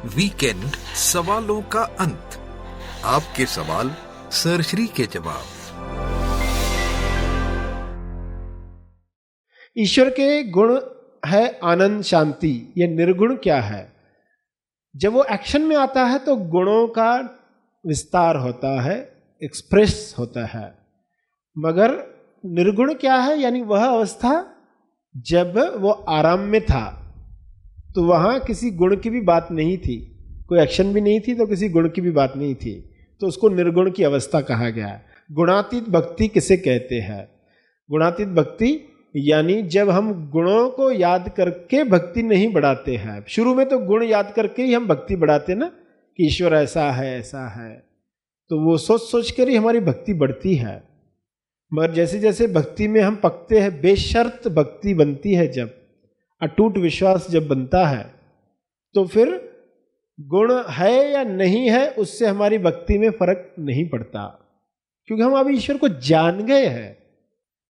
Weekend सवालों का अंत। आपके सवाल सर श्री के जवाब। ईश्वर के गुण है आनंद, शांति। ये निर्गुण क्या है? जब वो एक्शन में आता है तो गुणों का विस्तार होता है, एक्सप्रेस होता है। मगर निर्गुण क्या है? यानी वह अवस्था जब वो आराम में था तो वहां किसी गुण की भी बात नहीं थी, कोई एक्शन भी नहीं थी तो किसी गुण की भी बात नहीं थी, तो उसको निर्गुण की अवस्था कहा गया है। गुणातीत भक्ति किसे कहते हैं? गुणातीत भक्ति यानी जब हम गुणों को याद करके भक्ति नहीं बढ़ाते हैं। शुरू में तो गुण याद करके ही हम भक्ति बढ़ाते ना, कि ईश्वर ऐसा है, तो वो सोच सोच कर ही हमारी भक्ति बढ़ती है। मगर जैसे जैसे भक्ति में हम पकते हैं, बेशर्त भक्ति बनती है, जब अटूट विश्वास जब बनता है, तो फिर गुण है या नहीं है उससे हमारी भक्ति में फर्क नहीं पड़ता, क्योंकि हम अभी ईश्वर को जान गए हैं।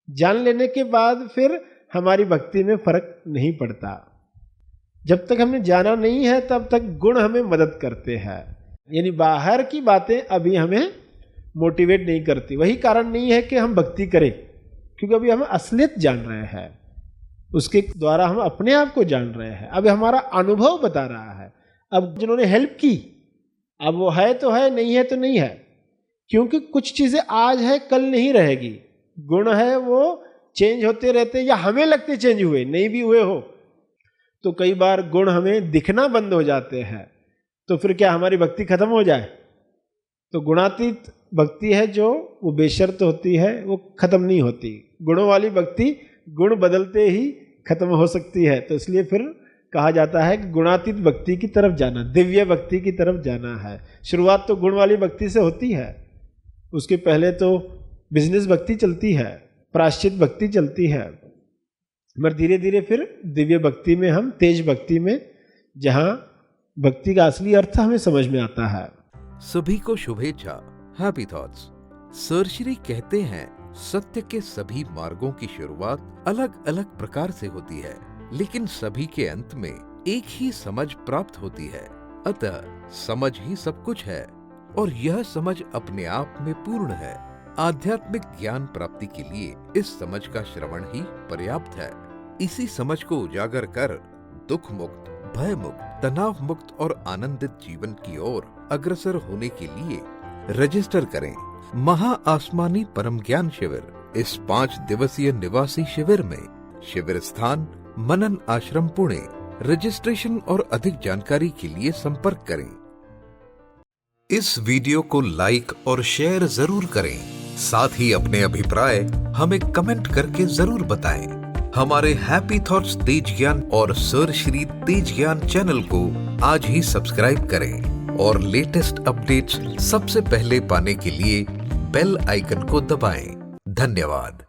जान लेने के बाद फिर हमारी भक्ति में फर्क नहीं पड़ता। जब तक हमने जाना नहीं है तब तक गुण हमें मदद करते हैं, यानी बाहर की बातें अभी हमें मोटिवेट नहीं करती। वही कारण नहीं है कि हम भक्ति करें, क्योंकि अभी हम असलियत जान रहे हैं, उसके द्वारा हम अपने आप को जान रहे हैं। अब हमारा अनुभव बता रहा है। अब जिन्होंने हेल्प की, अब वो है तो है, नहीं है तो नहीं है, क्योंकि कुछ चीजें आज है कल नहीं रहेगी। गुण है वो चेंज होते रहते, या हमें लगते चेंज हुए, नहीं भी हुए हो। तो कई बार गुण हमें दिखना बंद हो जाते हैं, तो फिर क्या हमारी भक्ति खत्म हो जाए? तो गुणातीत भक्ति है जो वो बेशर्त होती है, वो खत्म नहीं होती। गुणों वाली भक्ति गुण बदलते ही खत्म हो सकती है। तो इसलिए फिर कहा जाता है कि गुणातीत भक्ति की तरफ जाना, दिव्य भक्ति की तरफ जाना है। शुरुआत तो गुण वाली भक्ति से होती है, उसके पहले तो बिजनेस भक्ति चलती है, प्रायश्चित भक्ति चलती है, मगर धीरे धीरे फिर दिव्य भक्ति में, हम तेज भक्ति में, जहां भक्ति का असली अर्थ हमें समझ में आता है। सभी को शुभेच्छा, हैप्पी थॉट्स। सर श्री कहते हैं, सत्य के सभी मार्गों की शुरुआत अलग अलग प्रकार से होती है, लेकिन सभी के अंत में एक ही समझ प्राप्त होती है। अतः समझ ही सब कुछ है, और यह समझ अपने आप में पूर्ण है। आध्यात्मिक ज्ञान प्राप्ति के लिए इस समझ का श्रवण ही पर्याप्त है। इसी समझ को उजागर कर दुख मुक्त, भय मुक्त, तनाव मुक्त और आनंदित जीवन की ओर अग्रसर होने के लिए रजिस्टर करें महा आसमानी परम ज्ञान शिविर। इस 5 दिवसीय निवासी शिविर में शिविर स्थान मनन आश्रम पुणे। रजिस्ट्रेशन और अधिक जानकारी के लिए संपर्क करें। इस वीडियो को लाइक और शेयर जरूर करें। साथ ही अपने अभिप्राय हमें कमेंट करके जरूर बताएं। हमारे हैप्पी थॉट्स तेज ज्ञान और सर श्री तेज ज्ञान चैनल को आज ही सब्सक्राइब करें और लेटेस्ट अपडेट्स सबसे पहले पाने के लिए बेल आइकन को दबाएं। धन्यवाद।